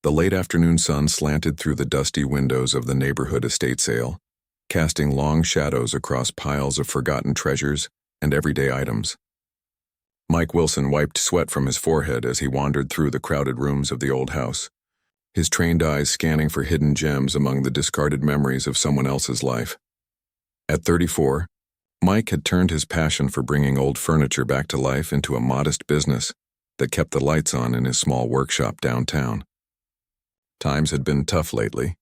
The late afternoon sun slanted through the dusty windows of the neighborhood estate sale, casting long shadows across piles of forgotten treasures and everyday items. Mike Wilson wiped sweat from his forehead as he wandered through the crowded rooms of the old house, his trained eyes scanning for hidden gems among the discarded memories of someone else's life. At 34, Mike had turned his passion for bringing old furniture back to life into a modest business that kept the lights on in his small workshop downtown. Times had been tough lately,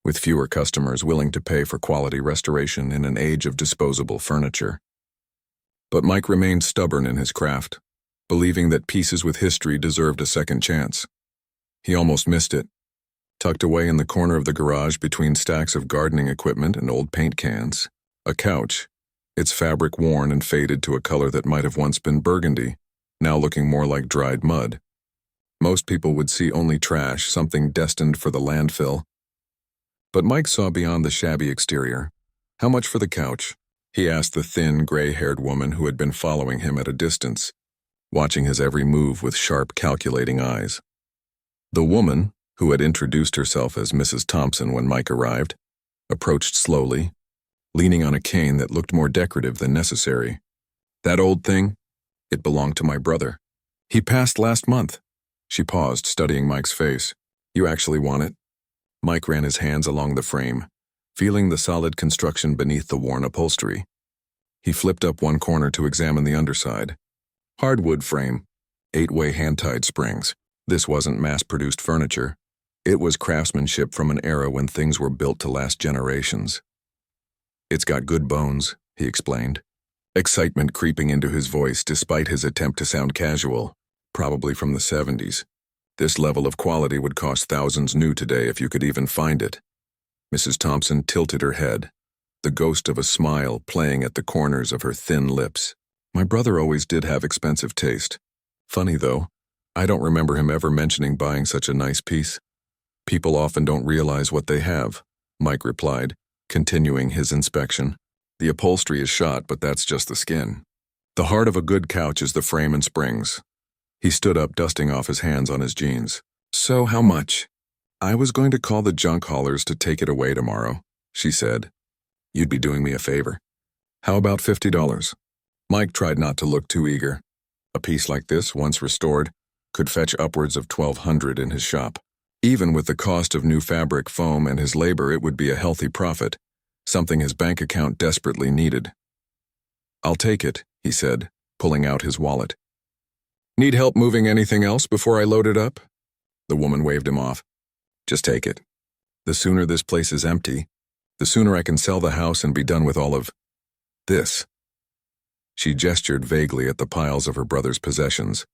with fewer customers willing to pay for quality restoration in an age of disposable furniture. But Mike remained stubborn in his craft, believing that pieces with history deserved a second chance. He almost missed it. Tucked away in the corner of the garage between stacks of gardening equipment and old paint cans, a couch, its fabric worn and faded to a color that might have once been burgundy, now looking more like dried mud. Most people would see only trash, something destined for the landfill. But Mike saw beyond the shabby exterior. "How much for the couch?" he asked the thin, gray-haired woman who had been following him at a distance, watching his every move with sharp, calculating eyes. The woman, who had introduced herself as Mrs. Thompson when Mike arrived, approached slowly, leaning on a cane that looked more decorative than necessary. "That old thing? It belonged to my brother. He passed last month." She paused, studying Mike's face. "You actually want it?" Mike ran his hands along the frame, feeling the solid construction beneath the worn upholstery. He flipped up one corner to examine the underside. Hardwood frame, 8-way hand-tied springs. This wasn't mass-produced furniture. It was craftsmanship from an era when things were built to last generations. "It's got good bones," he explained, excitement creeping into his voice despite his attempt to sound casual, probably from the 70s. "This level of quality would cost thousands new today if you could even find it." Mrs. Thompson tilted her head, the ghost of a smile playing at the corners of her thin lips. "My brother always did have expensive taste. Funny though, I don't remember him ever mentioning buying such a nice piece." "People often don't realize what they have," Mike replied, continuing his inspection. "The upholstery is shot, but that's just the skin. The heart of a good couch is the frame and springs." He stood up, dusting off his hands on his jeans. "So how much?" "I was going to call the junk haulers to take it away tomorrow," she said. "You'd be doing me a favor." "How about $50? Mike tried not to look too eager. A piece like this, once restored, could fetch upwards of $1,200 in his shop. Even with the cost of new fabric, foam, and his labor, it would be a healthy profit, something his bank account desperately needed. "I'll take it," he said, pulling out his wallet. "Need help moving anything else before I load it up?" The woman waved him off. "Just take it. The sooner this place is empty, the sooner I can sell the house and be done with all of this." She gestured vaguely at the piles of her brother's possessions.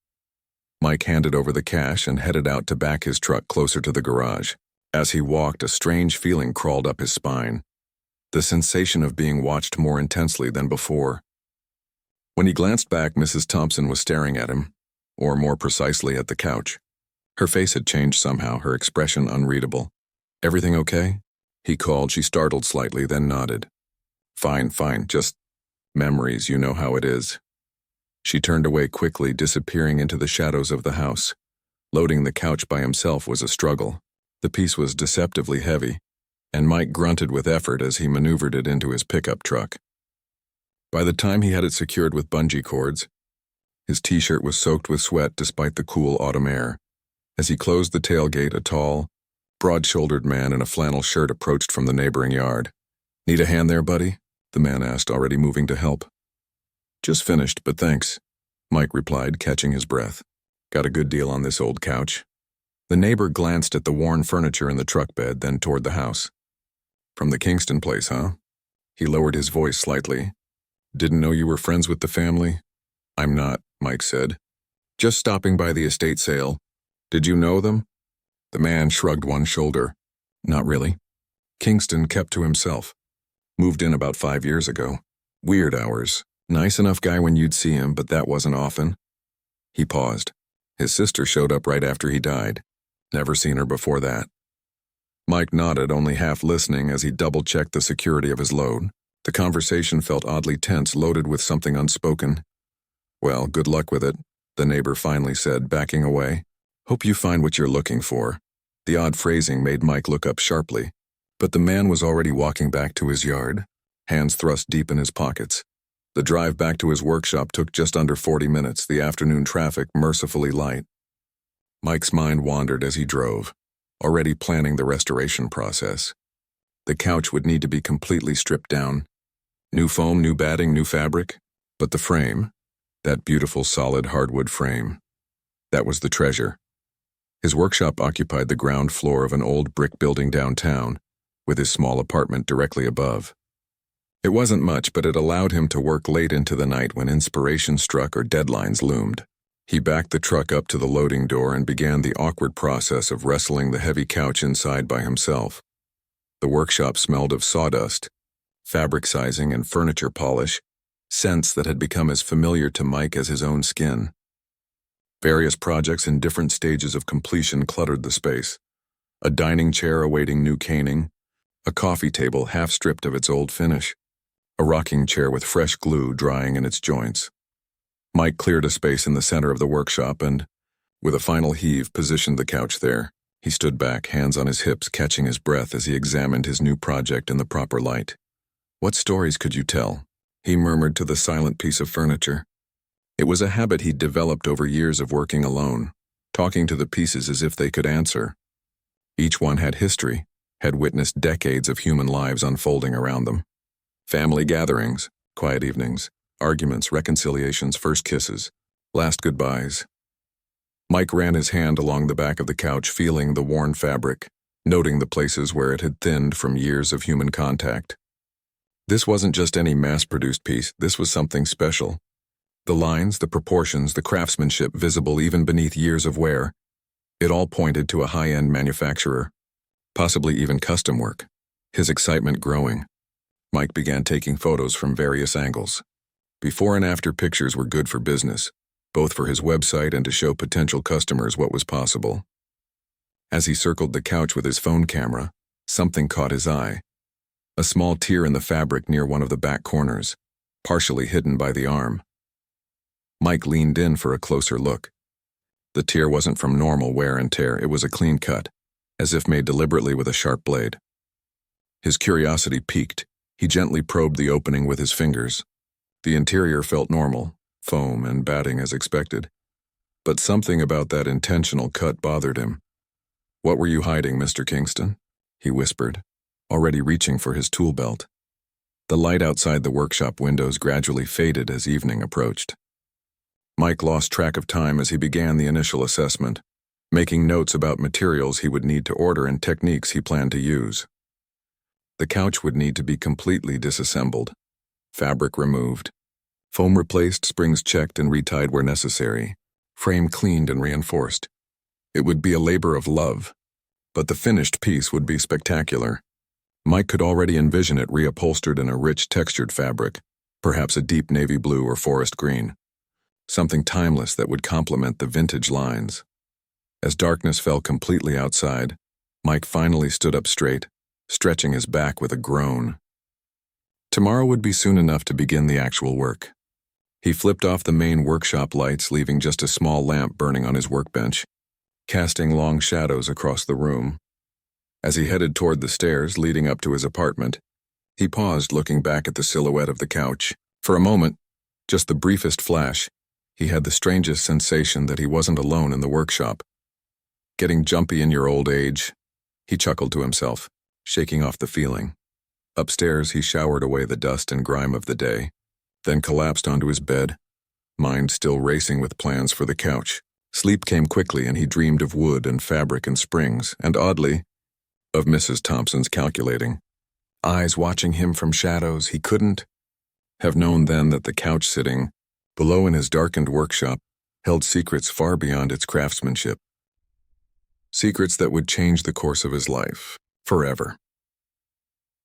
Mike handed over the cash and headed out to back his truck closer to the garage. As he walked, a strange feeling crawled up his spine, the sensation of being watched more intensely than before. When he glanced back, Mrs. Thompson was staring at him, or more precisely at the couch. Her face had changed somehow, her expression unreadable. "Everything okay?" he called. She startled slightly, then nodded. Fine, just memories, you know how it is." She turned away quickly, disappearing into the shadows of the house. Loading the couch by himself was a struggle. The piece was deceptively heavy, and Mike grunted with effort as he maneuvered it into his pickup truck. By the time he had it secured with bungee cords, his t-shirt was soaked with sweat despite the cool autumn air. As he closed the tailgate, a tall, broad-shouldered man in a flannel shirt approached from the neighboring yard. "Need a hand there, buddy?" the man asked, already moving to help. "Just finished, but thanks," Mike replied, catching his breath. "Got a good deal on this old couch." The neighbor glanced at the worn furniture in the truck bed, then toward the house. "From the Kingston place, huh?" He lowered his voice slightly. "Didn't know you were friends with the family?" "I'm not," Mike said. "Just stopping by the estate sale. Did you know them?" The man shrugged one shoulder. "Not really. Kingston kept to himself. Moved in about 5 years ago. Weird hours. Nice enough guy when you'd see him, but that wasn't often." He paused. His sister showed up right after he died. Never seen her before that. Mike nodded, only half listening as he double-checked the security of his load. The conversation felt oddly tense, loaded with something unspoken. "Well, good luck with it," the neighbor finally said, backing away. "Hope you find what you're looking for." The odd phrasing made Mike look up sharply, but the man was already walking back to his yard, hands thrust deep in his pockets. The drive back to his workshop took just under 40 minutes, the afternoon traffic mercifully light. Mike's mind wandered as he drove, already planning the restoration process. The couch would need to be completely stripped down. New foam, new batting, new fabric. But the frame, that beautiful solid hardwood frame, that was the treasure. His workshop occupied the ground floor of an old brick building downtown, with his small apartment directly above. It wasn't much, but it allowed him to work late into the night when inspiration struck or deadlines loomed. He backed the truck up to the loading door and began the awkward process of wrestling the heavy couch inside by himself. The workshop smelled of sawdust, fabric sizing, and furniture polish, scents that had become as familiar to Mike as his own skin. Various projects in different stages of completion cluttered the space. A dining chair awaiting new caning, a coffee table half stripped of its old finish, a rocking chair with fresh glue drying in its joints. Mike cleared a space in the center of the workshop and, with a final heave, positioned the couch there. He stood back, hands on his hips, catching his breath as he examined his new project in the proper light. What stories could you tell? He murmured to the silent piece of furniture. It was a habit he'd developed over years of working alone, talking to the pieces as if they could answer. Each one had history, had witnessed decades of human lives unfolding around them. Family gatherings, quiet evenings, arguments, reconciliations, first kisses, last goodbyes. Mike ran his hand along the back of the couch, feeling the worn fabric, noting the places where it had thinned from years of human contact. This wasn't just any mass-produced piece, this was something special. The lines, the proportions, the craftsmanship visible even beneath years of wear, it all pointed to a high-end manufacturer, possibly even custom work. His excitement growing, Mike began taking photos from various angles. Before and after pictures were good for business, both for his website and to show potential customers what was possible. As he circled the couch with his phone camera, something caught his eye. A small tear in the fabric near one of the back corners, partially hidden by the arm. Mike leaned in for a closer look. The tear wasn't from normal wear and tear, it was a clean cut, as if made deliberately with a sharp blade. His curiosity piqued. He gently probed the opening with his fingers. The interior felt normal, foam and batting as expected. But something about that intentional cut bothered him. "What were you hiding, Mr. Kingston?" he whispered, already reaching for his tool belt. The light outside the workshop windows gradually faded as evening approached. Mike lost track of time as he began the initial assessment, making notes about materials he would need to order and techniques he planned to use. The couch would need to be completely disassembled, fabric removed, foam replaced, springs checked and retied where necessary, frame cleaned and reinforced. It would be a labor of love, but the finished piece would be spectacular. Mike could already envision it reupholstered in a rich textured fabric, perhaps a deep navy blue or forest green, something timeless that would complement the vintage lines. As darkness fell completely outside, Mike finally stood up straight, stretching his back with a groan. Tomorrow would be soon enough to begin the actual work. He flipped off the main workshop lights, leaving just a small lamp burning on his workbench, casting long shadows across the room. As he headed toward the stairs leading up to his apartment, he paused, looking back at the silhouette of the couch. For a moment, just the briefest flash, he had the strangest sensation that he wasn't alone in the workshop. Getting jumpy in your old age, he chuckled to himself, shaking off the feeling. Upstairs, he showered away the dust and grime of the day, then collapsed onto his bed, mind still racing with plans for the couch. Sleep came quickly and he dreamed of wood and fabric and springs, and oddly, of Mrs. Thompson's calculating. Eyes watching him from shadows, he couldn't have known then that the couch sitting below in his darkened workshop held secrets far beyond its craftsmanship. Secrets that would change the course of his life, forever.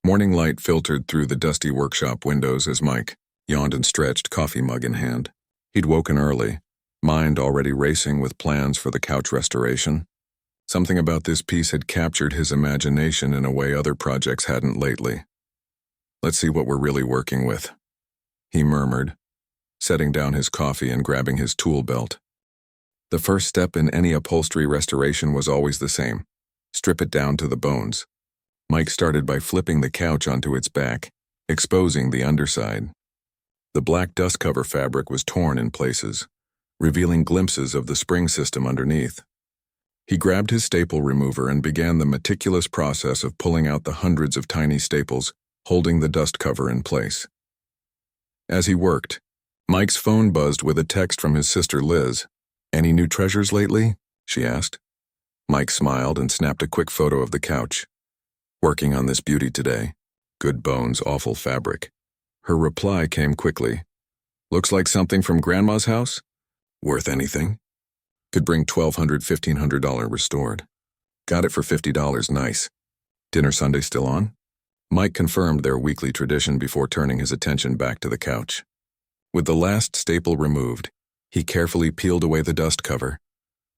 Morning light filtered through the dusty workshop windows as Mike yawned and stretched, coffee mug in hand. He'd woken early, mind already racing with plans for the couch restoration. Something about this piece had captured his imagination in a way other projects hadn't lately. "Let's see what we're really working with," he murmured, setting down his coffee and grabbing his tool belt. The first step in any upholstery restoration was always the same: strip it down to the bones. Mike started by flipping the couch onto its back, exposing the underside. The black dust cover fabric was torn in places, revealing glimpses of the spring system underneath. He grabbed his staple remover and began the meticulous process of pulling out the hundreds of tiny staples, holding the dust cover in place. As he worked, Mike's phone buzzed with a text from his sister Liz. "Any new treasures lately?" she asked. Mike smiled and snapped a quick photo of the couch. "Working on this beauty today. Good bones, awful fabric." Her reply came quickly. "Looks like something from Grandma's house? Worth anything? Could bring $1,200, $1,500 restored. Got it for $50, nice. Dinner Sunday still on?" Mike confirmed their weekly tradition before turning his attention back to the couch. With the last staple removed, he carefully peeled away the dust cover,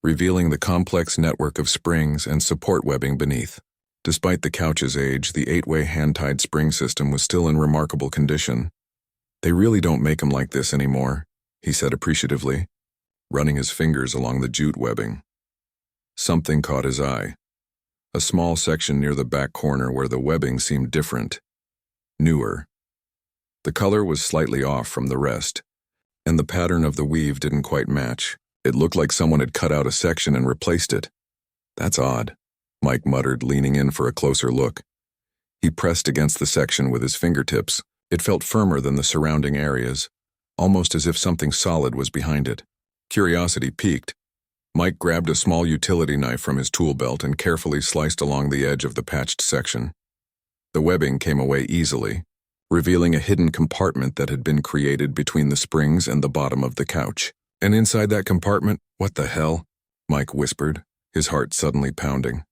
revealing the complex network of springs and support webbing beneath. Despite the couch's age, the 8-way hand-tied spring system was still in remarkable condition. "They really don't make them like this anymore," he said appreciatively, running his fingers along the jute webbing. Something caught his eye. A small section near the back corner where the webbing seemed different, newer. The color was slightly off from the rest, and the pattern of the weave didn't quite match. It looked like someone had cut out a section and replaced it. "That's odd," Mike muttered, leaning in for a closer look. He pressed against the section with his fingertips. It felt firmer than the surrounding areas, almost as if something solid was behind it. Curiosity piqued. Mike grabbed a small utility knife from his tool belt and carefully sliced along the edge of the patched section. The webbing came away easily, revealing a hidden compartment that had been created between the springs and the bottom of the couch. And inside that compartment, "What the hell?" Mike whispered, his heart suddenly pounding.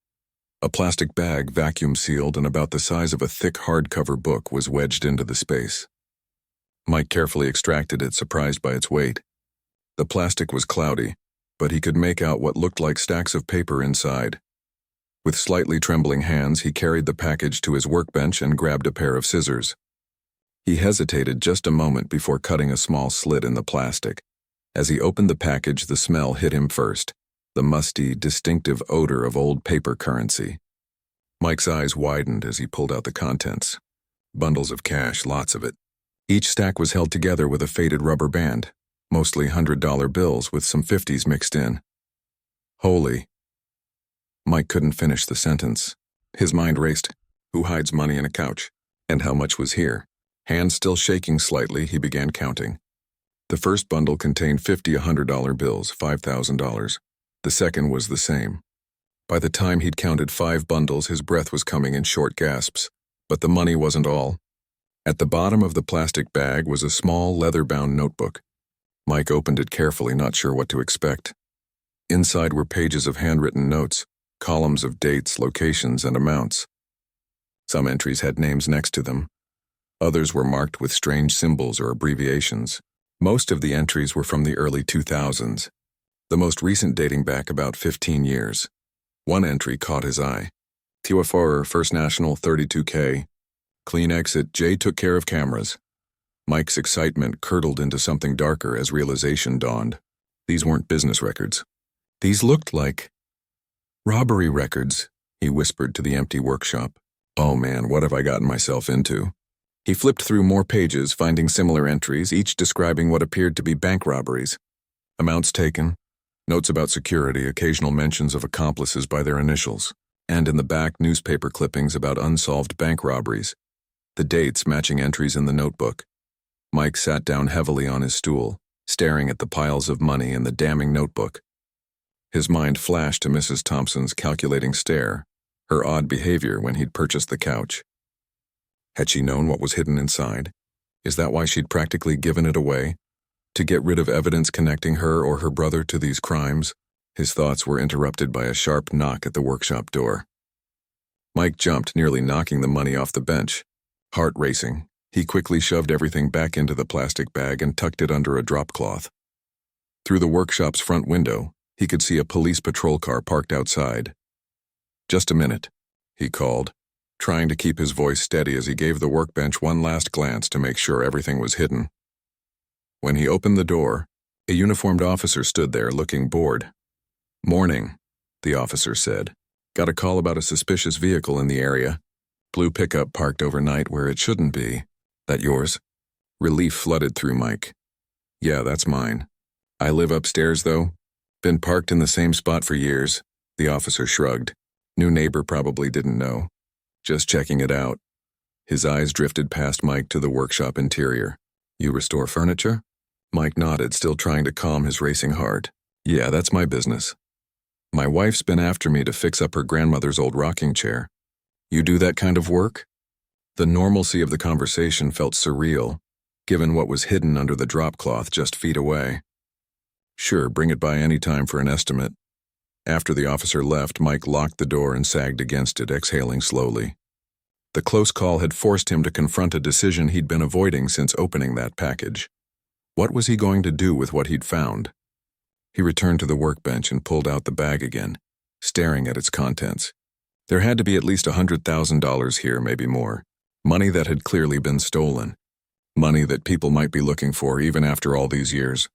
A plastic bag, vacuum-sealed and about the size of a thick hardcover book, was wedged into the space. Mike carefully extracted it, surprised by its weight. The plastic was cloudy, but he could make out what looked like stacks of paper inside. With slightly trembling hands, he carried the package to his workbench and grabbed a pair of scissors. He hesitated just a moment before cutting a small slit in the plastic. As he opened the package, the smell hit him first, the musty, distinctive odor of old paper currency. Mike's eyes widened as he pulled out the contents. Bundles of cash, lots of it. Each stack was held together with a faded rubber band, mostly $100 bills with some 50s mixed in. "Holy." Mike couldn't finish the sentence. His mind raced. Who hides money in a couch? And how much was here? Hands still shaking slightly, he began counting. The first bundle contained 50 $100 bills, $5,000. The second was the same. By the time he'd counted 5 bundles, his breath was coming in short gasps. But the money wasn't all. At the bottom of the plastic bag was a small, leather-bound notebook. Mike opened it carefully, not sure what to expect. Inside were pages of handwritten notes, columns of dates, locations, and amounts. Some entries had names next to them. Others were marked with strange symbols or abbreviations. Most of the entries were from the early 2000s, the most recent dating back about 15 years. One entry caught his eye. Tiwafor, First National, 32K. Clean exit, Jay took care of cameras. Mike's excitement curdled into something darker as realization dawned. These weren't business records. These looked like robbery records, he whispered to the empty workshop. "Oh man, what have I gotten myself into?" He flipped through more pages, finding similar entries, each describing what appeared to be bank robberies. Amounts taken, notes about security, occasional mentions of accomplices by their initials, and in the back, newspaper clippings about unsolved bank robberies. The dates matching entries in the notebook. Mike sat down heavily on his stool, staring at the piles of money in the damning notebook. His mind flashed to Mrs. Thompson's calculating stare, her odd behavior when he'd purchased the couch. Had she known what was hidden inside? Is that why she'd practically given it away? To get rid of evidence connecting her or her brother to these crimes? His thoughts were interrupted by a sharp knock at the workshop door. Mike jumped, nearly knocking the money off the bench. Heart racing, he quickly shoved everything back into the plastic bag and tucked it under a drop cloth. Through the workshop's front window, he could see a police patrol car parked outside. "Just a minute," he called, trying to keep his voice steady as he gave the workbench one last glance to make sure everything was hidden. When he opened the door, a uniformed officer stood there looking bored. "Morning," the officer said. Got a call about a suspicious vehicle in the area. Blue pickup parked overnight where it shouldn't be. That yours? Relief flooded through Mike. Yeah, that's mine. I live upstairs, though. Been parked in the same spot for years. The officer shrugged. New neighbor probably didn't know. Just checking it out. His eyes drifted past Mike to the workshop interior. You restore furniture? Mike nodded, still trying to calm his racing heart. Yeah, that's my business. My wife's been after me to fix up her grandmother's old rocking chair. You do that kind of work? The normalcy of the conversation felt surreal, given what was hidden under the drop cloth just feet away. Sure, bring it by any time for an estimate. After the officer left, Mike locked the door and sagged against it, exhaling slowly. The close call had forced him to confront a decision he'd been avoiding since opening that package. What was he going to do with what he'd found? He returned to the workbench and pulled out the bag again, staring at its contents. There had to be at least $100,000 here, maybe more. Money that had clearly been stolen. Money that people might be looking for even after all these years.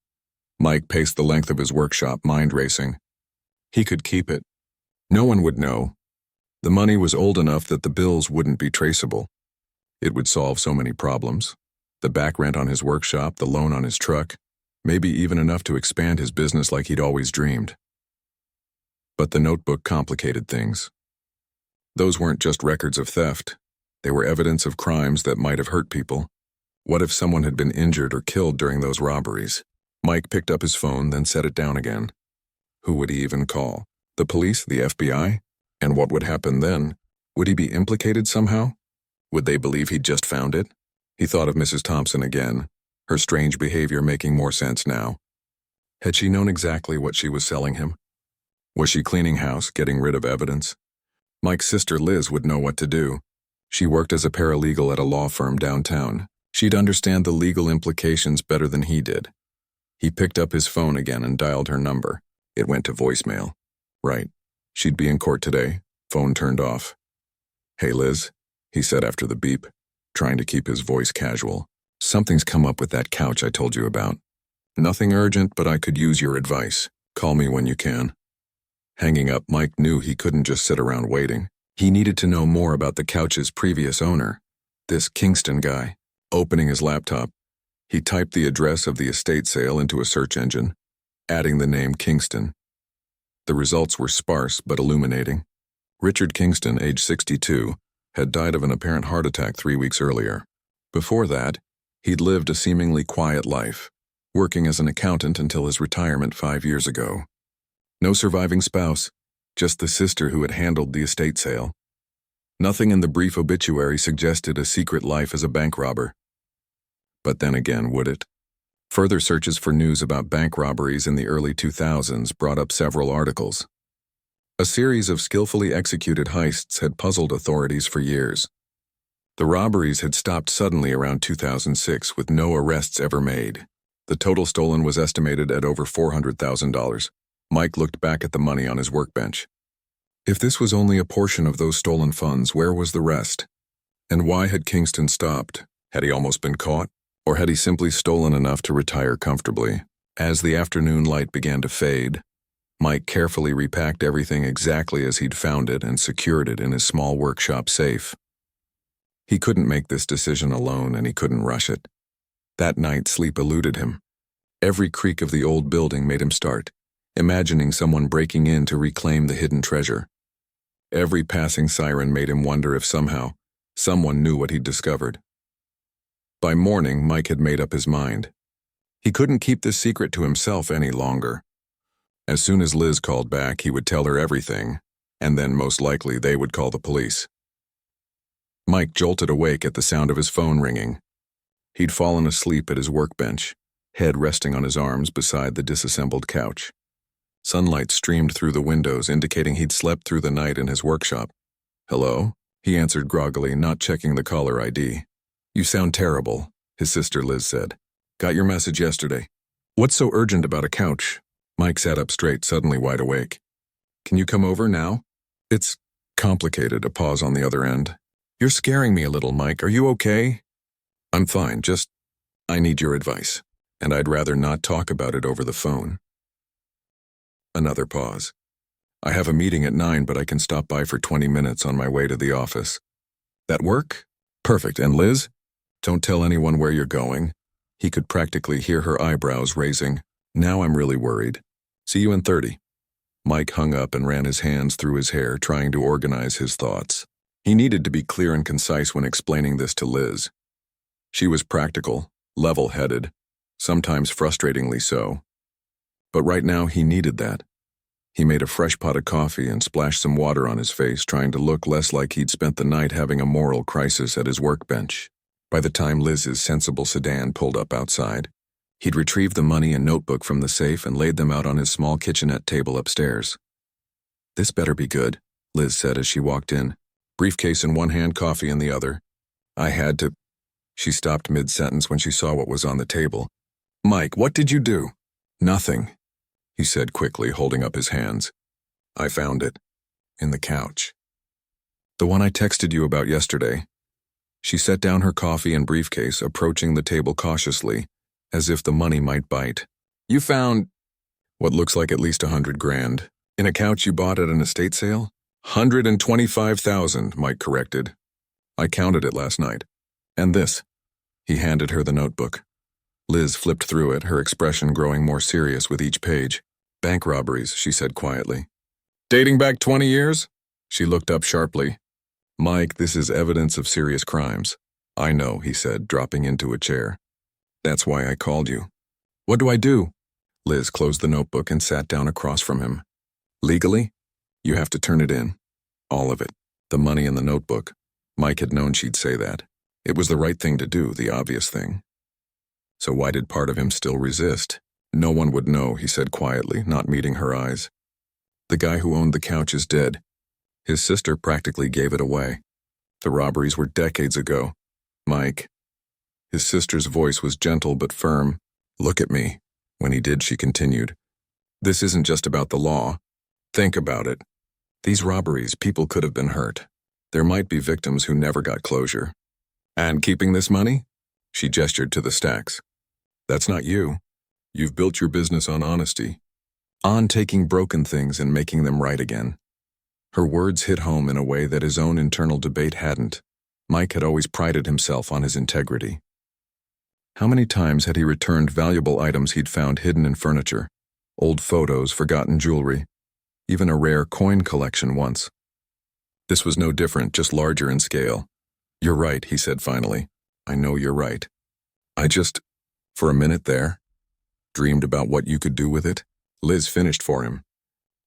Mike paced the length of his workshop, mind racing. He could keep it. No one would know. The money was old enough that the bills wouldn't be traceable. It would solve so many problems. The back rent on his workshop, the loan on his truck, maybe even enough to expand his business like he'd always dreamed. But the notebook complicated things. Those weren't just records of theft. They were evidence of crimes that might have hurt people. What if someone had been injured or killed during those robberies? Mike picked up his phone, then set it down again. Who would he even call? The police? The FBI? And what would happen then? Would he be implicated somehow? Would they believe he'd just found it? He thought of Mrs. Thompson again, her strange behavior making more sense now. Had she known exactly what she was selling him? Was she cleaning house, getting rid of evidence? Mike's sister Liz would know what to do. She worked as a paralegal at a law firm downtown. She'd understand the legal implications better than he did. He picked up his phone again and dialed her number. It went to voicemail. Right. She'd be in court today. Phone turned off. Hey, Liz, he said after the beep, trying to keep his voice casual. Something's come up with that couch I told you about. Nothing urgent, but I could use your advice. Call me when you can. Hanging up, Mike knew he couldn't just sit around waiting. He needed to know more about the couch's previous owner, this Kingston guy. Opening his laptop, he typed the address of the estate sale into a search engine, adding the name Kingston. The results were sparse but illuminating. Richard Kingston, age 62, had died of an apparent heart attack 3 weeks earlier. Before that, he'd lived a seemingly quiet life, working as an accountant until his retirement 5 years ago. No surviving spouse, just the sister who had handled the estate sale. Nothing in the brief obituary suggested a secret life as a bank robber. But then again, would it? Further searches for news about bank robberies in the early 2000s brought up several articles. A series of skillfully executed heists had puzzled authorities for years. The robberies had stopped suddenly around 2006 with no arrests ever made. The total stolen was estimated at over $400,000. Mike looked back at the money on his workbench. If this was only a portion of those stolen funds, where was the rest? And why had Kingston stopped? Had he almost been caught? Or had he simply stolen enough to retire comfortably? As the afternoon light began to fade, Mike carefully repacked everything exactly as he'd found it and secured it in his small workshop safe. He couldn't make this decision alone, and he couldn't rush it. That night, sleep eluded him. Every creak of the old building made him start, imagining someone breaking in to reclaim the hidden treasure. Every passing siren made him wonder if somehow, someone knew what he'd discovered. By morning, Mike had made up his mind. He couldn't keep this secret to himself any longer. As soon as Liz called back, he would tell her everything, and then most likely they would call the police. Mike jolted awake at the sound of his phone ringing. He'd fallen asleep at his workbench, head resting on his arms beside the disassembled couch. Sunlight streamed through the windows, indicating he'd slept through the night in his workshop. Hello? He answered groggily, not checking the caller ID. You sound terrible, his sister Liz said. Got your message yesterday. What's so urgent about a couch? Mike sat up straight, suddenly wide awake. Can you come over now? It's complicated, a pause on the other end. You're scaring me a little, Mike. Are you okay? I'm fine, just I need your advice, and I'd rather not talk about it over the phone. Another pause. I have a meeting at 9, but I can stop by for 20 minutes on my way to the office. That work? Perfect. And Liz? Don't tell anyone where you're going. He could practically hear her eyebrows raising. Now I'm really worried. See you in 30. Mike hung up and ran his hands through his hair, trying to organize his thoughts. He needed to be clear and concise when explaining this to Liz. She was practical, level-headed, sometimes frustratingly so. But right now he needed that. He made a fresh pot of coffee and splashed some water on his face, trying to look less like he'd spent the night having a moral crisis at his workbench. By the time Liz's sensible sedan pulled up outside, he'd retrieved the money and notebook from the safe and laid them out on his small kitchenette table upstairs. "This better be good," Liz said as she walked in, briefcase in one hand, coffee in the other. "I had to—" She stopped mid-sentence when she saw what was on the table. "Mike, what did you do?" "Nothing," he said quickly, holding up his hands. "I found it. In the couch. The one I texted you about yesterday." She set down her coffee and briefcase, approaching the table cautiously, as if the money might bite. "You found what looks like at least 100 grand. In a couch you bought at an estate sale?" 125,000, Mike corrected. "I counted it last night. And this." He handed her the notebook. Liz flipped through it, her expression growing more serious with each page. "Bank robberies," she said quietly. "Dating back 20 years? She looked up sharply. "Mike, this is evidence of serious crimes." "I know," he said, dropping into a chair. "That's why I called you." "What do I do?" Liz closed the notebook and sat down across from him. "Legally, you have to turn it in. All of it. The money in the notebook." Mike had known she'd say that. It was the right thing to do, the obvious thing. So why did part of him still resist? "No one would know," he said quietly, not meeting her eyes. "The guy who owned the couch is dead. His sister practically gave it away. The robberies were decades ago. Mike." His sister's voice was gentle but firm. "Look at me." When he did, she continued. "This isn't just about the law. Think about it. These robberies, people could have been hurt. There might be victims who never got closure. And keeping this money?" She gestured to the stacks. "That's not you. You've built your business on honesty. On taking broken things and making them right again." Her words hit home in a way that his own internal debate hadn't. Mike had always prided himself on his integrity. How many times had he returned valuable items he'd found hidden in furniture? Old photos, forgotten jewelry, even a rare coin collection once. This was no different, just larger in scale. "You're right," he said finally. "I know you're right. I just, for a minute there, dreamed about what you could do with it." Liz finished for him.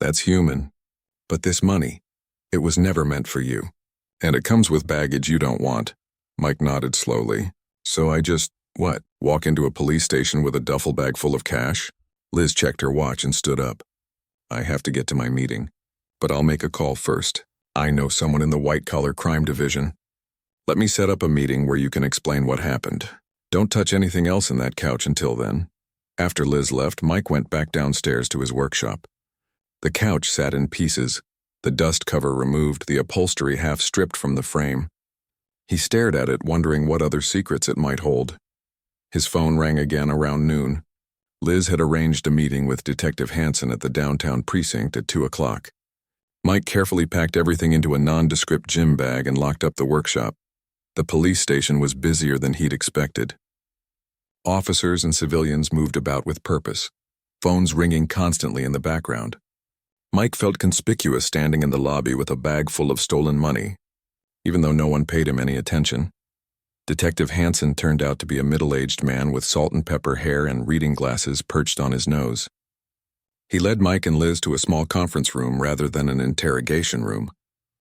"That's human. But this money, it was never meant for you. And it comes with baggage you don't want." Mike nodded slowly. "So I just, what, walk into a police station with a duffel bag full of cash?" Liz checked her watch and stood up. "I have to get to my meeting. But I'll make a call first. I know someone in the white-collar crime division. Let me set up a meeting where you can explain what happened. Don't touch anything else in that couch until then." After Liz left, Mike went back downstairs to his workshop. The couch sat in pieces, the dust cover removed, the upholstery half stripped from the frame. He stared at it, wondering what other secrets it might hold. His phone rang again around noon. Liz had arranged a meeting with Detective Hansen at the downtown precinct at 2 o'clock. Mike carefully packed everything into a nondescript gym bag and locked up the workshop. The police station was busier than he'd expected. Officers and civilians moved about with purpose, phones ringing constantly in the background. Mike felt conspicuous standing in the lobby with a bag full of stolen money, even though no one paid him any attention. Detective Hansen turned out to be a middle-aged man with salt and pepper hair and reading glasses perched on his nose. He led Mike and Liz to a small conference room rather than an interrogation room,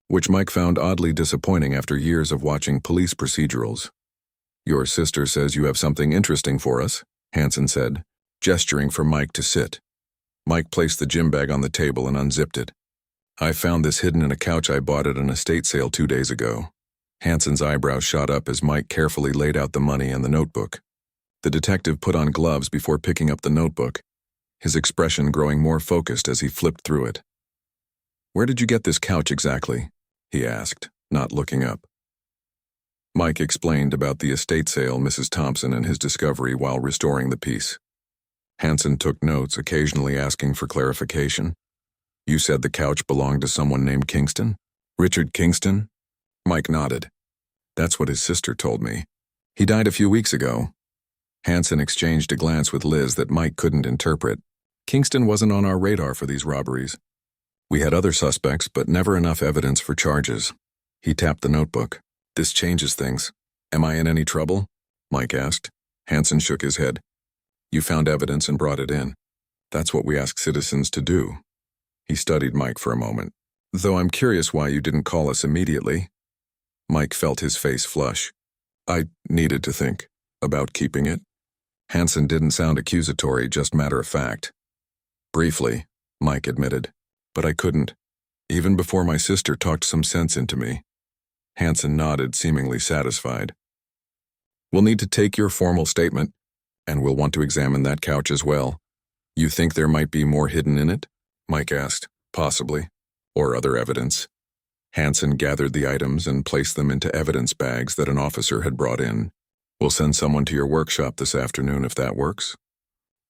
which Mike found oddly disappointing after years of watching police procedurals. "Your sister says you have something interesting for us," Hansen said, gesturing for Mike to sit. Mike placed the gym bag on the table and unzipped it. "I found this hidden in a couch I bought at an estate sale 2 days ago." Hansen's eyebrows shot up as Mike carefully laid out the money and the notebook. The detective put on gloves before picking up the notebook, his expression growing more focused as he flipped through it. "Where did you get this couch exactly?" he asked, not looking up. Mike explained about the estate sale, Mrs. Thompson, and his discovery while restoring the piece. Hansen took notes, occasionally asking for clarification. You said the couch belonged to someone named Kingston? Richard Kingston? Mike nodded. That's what his sister told me. He died a few weeks ago. Hansen exchanged a glance with Liz that Mike couldn't interpret. Kingston wasn't on our radar for these robberies. We had other suspects, but never enough evidence for charges. He tapped the notebook. This changes things. Am I in any trouble? Mike asked. Hansen shook his head. You found evidence and brought it in. That's what we ask citizens to do. He studied Mike for a moment. Though I'm curious why you didn't call us immediately. Mike felt his face flush. I needed to think about keeping it. Hansen didn't sound accusatory, just matter of fact. Briefly, Mike admitted. But I couldn't. Even before my sister talked some sense into me. Hansen nodded, seemingly satisfied. We'll need to take your formal statement, and we'll want to examine that couch as well. You think there might be more hidden in it? Mike asked. Possibly. Or other evidence. Hansen gathered the items and placed them into evidence bags that an officer had brought in. We'll send someone to your workshop this afternoon if that works.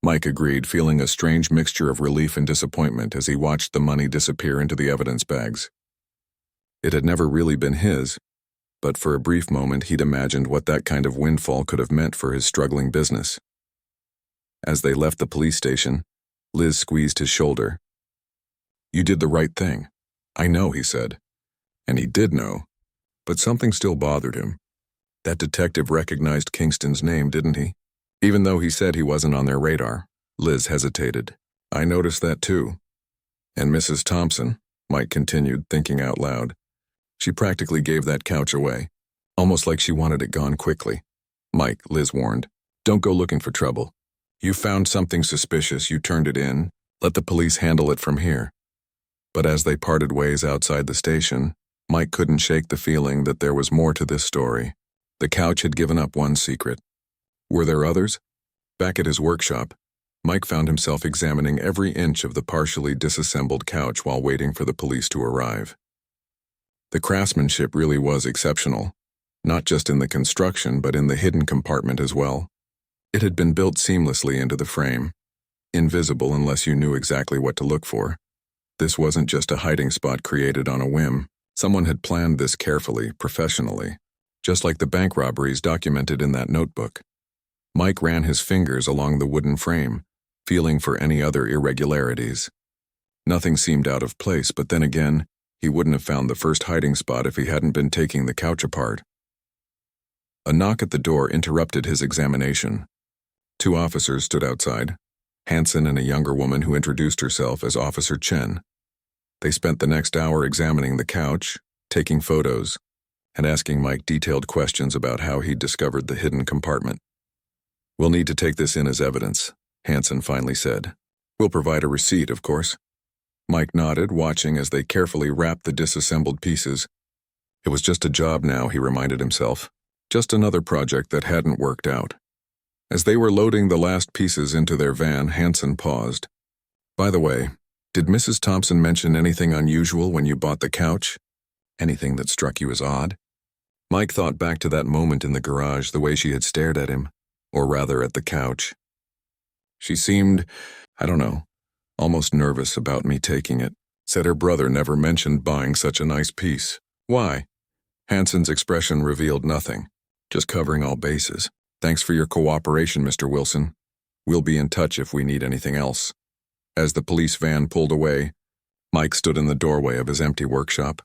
Mike agreed, feeling a strange mixture of relief and disappointment as he watched the money disappear into the evidence bags. It had never really been his, but for a brief moment he'd imagined what that kind of windfall could have meant for his struggling business. As they left the police station, Liz squeezed his shoulder. You did the right thing. I know, he said. And he did know, but something still bothered him. That detective recognized Kingston's name, didn't he? Even though he said he wasn't on their radar. Liz hesitated. I noticed that too. And Mrs. Thompson, Mike continued, thinking out loud. She practically gave that couch away, almost like she wanted it gone quickly. Mike, Liz warned, don't go looking for trouble. You found something suspicious, you turned it in, let the police handle it from here. But as they parted ways outside the station, Mike couldn't shake the feeling that there was more to this story. The couch had given up one secret. Were there others? Back at his workshop, Mike found himself examining every inch of the partially disassembled couch while waiting for the police to arrive. The craftsmanship really was exceptional, not just in the construction but in the hidden compartment as well. It had been built seamlessly into the frame, invisible unless you knew exactly what to look for. This wasn't just a hiding spot created on a whim. Someone had planned this carefully, professionally, just like the bank robberies documented in that notebook. Mike ran his fingers along the wooden frame, feeling for any other irregularities. Nothing seemed out of place, but then again, he wouldn't have found the first hiding spot if he hadn't been taking the couch apart. A knock at the door interrupted his examination. 2 officers stood outside, Hansen and a younger woman who introduced herself as Officer Chen. They spent the next hour examining the couch, taking photos, and asking Mike detailed questions about how he'd discovered the hidden compartment. We'll need to take this in as evidence, Hansen finally said. We'll provide a receipt, of course. Mike nodded, watching as they carefully wrapped the disassembled pieces. It was just a job now, he reminded himself. Just another project that hadn't worked out. As they were loading the last pieces into their van, Hansen paused. By the way, did Mrs. Thompson mention anything unusual when you bought the couch? Anything that struck you as odd? Mike thought back to that moment in the garage, the way she had stared at him, or rather at the couch. She seemed, I don't know, almost nervous about me taking it. Said her brother never mentioned buying such a nice piece. Why? Hansen's expression revealed nothing, just covering all bases. Thanks for your cooperation, Mr. Wilson. We'll be in touch if we need anything else. As the police van pulled away, Mike stood in the doorway of his empty workshop,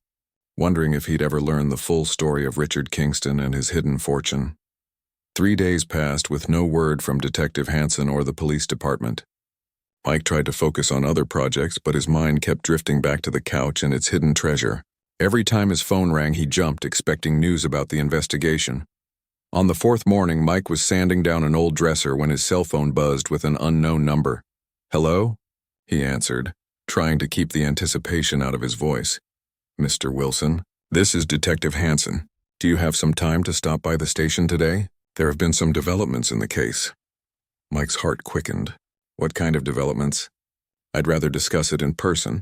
wondering if he'd ever learn the full story of Richard Kingston and his hidden fortune. 3 days passed with no word from Detective Hansen or the police department. Mike tried to focus on other projects, but his mind kept drifting back to the couch and its hidden treasure. Every time his phone rang, he jumped, expecting news about the investigation. On the 4th morning, Mike was sanding down an old dresser when his cell phone buzzed with an unknown number. Hello? He answered, trying to keep the anticipation out of his voice. Mr. Wilson, this is Detective Hansen. Do you have some time to stop by the station today? There have been some developments in the case. Mike's heart quickened. What kind of developments? I'd rather discuss it in person.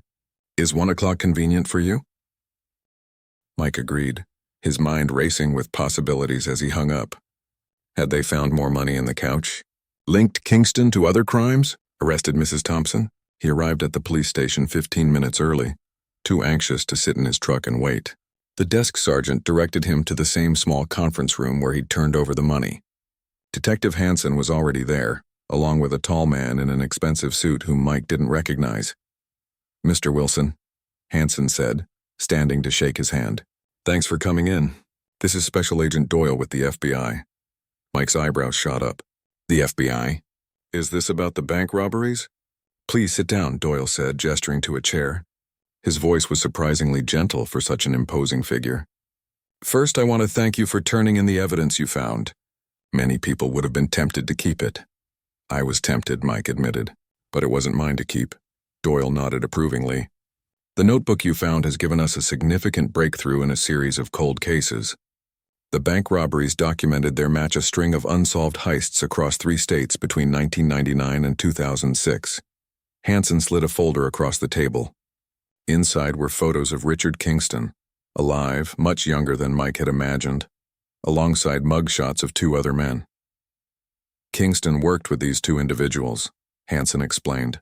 Is 1 o'clock convenient for you? Mike agreed, his mind racing with possibilities as he hung up. Had they found more money in the couch? Linked Kingston to other crimes? Arrested Mrs. Thompson? He arrived at the police station 15 minutes early, too anxious to sit in his truck and wait. The desk sergeant directed him to the same small conference room where he'd turned over the money. Detective Hansen was already there, along with a tall man in an expensive suit whom Mike didn't recognize. "Mr. Wilson," Hansen said, standing to shake his hand. "Thanks for coming in. This is Special Agent Doyle with the FBI." Mike's eyebrows shot up. "The FBI? Is this about the bank robberies?" "Please sit down," Doyle said, gesturing to a chair. His voice was surprisingly gentle for such an imposing figure. "First, I want to thank you for turning in the evidence you found. Many people would have been tempted to keep it." "I was tempted," Mike admitted, "but it wasn't mine to keep." Doyle nodded approvingly. "The notebook you found has given us a significant breakthrough in a series of cold cases. The bank robberies documented there match a string of unsolved heists across 3 states between 1999 and 2006. Hansen slid a folder across the table. Inside were photos of Richard Kingston, alive, much younger than Mike had imagined, alongside mugshots of 2 other men. Kingston worked with these 2 individuals, Hansen explained.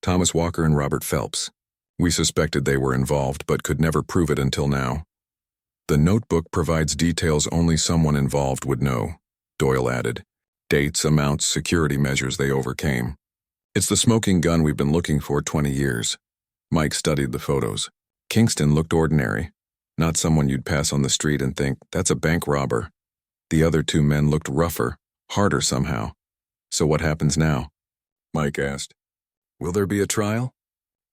Thomas Walker and Robert Phelps. We suspected they were involved, but could never prove it until now. The notebook provides details only someone involved would know, Doyle added. Dates, amounts, security measures they overcame. It's the smoking gun we've been looking for 20 years. Mike studied the photos. Kingston looked ordinary, not someone you'd pass on the street and think, that's a bank robber. The other 2 men looked rougher, harder somehow. "So what happens now?" Mike asked. "Will there be a trial?"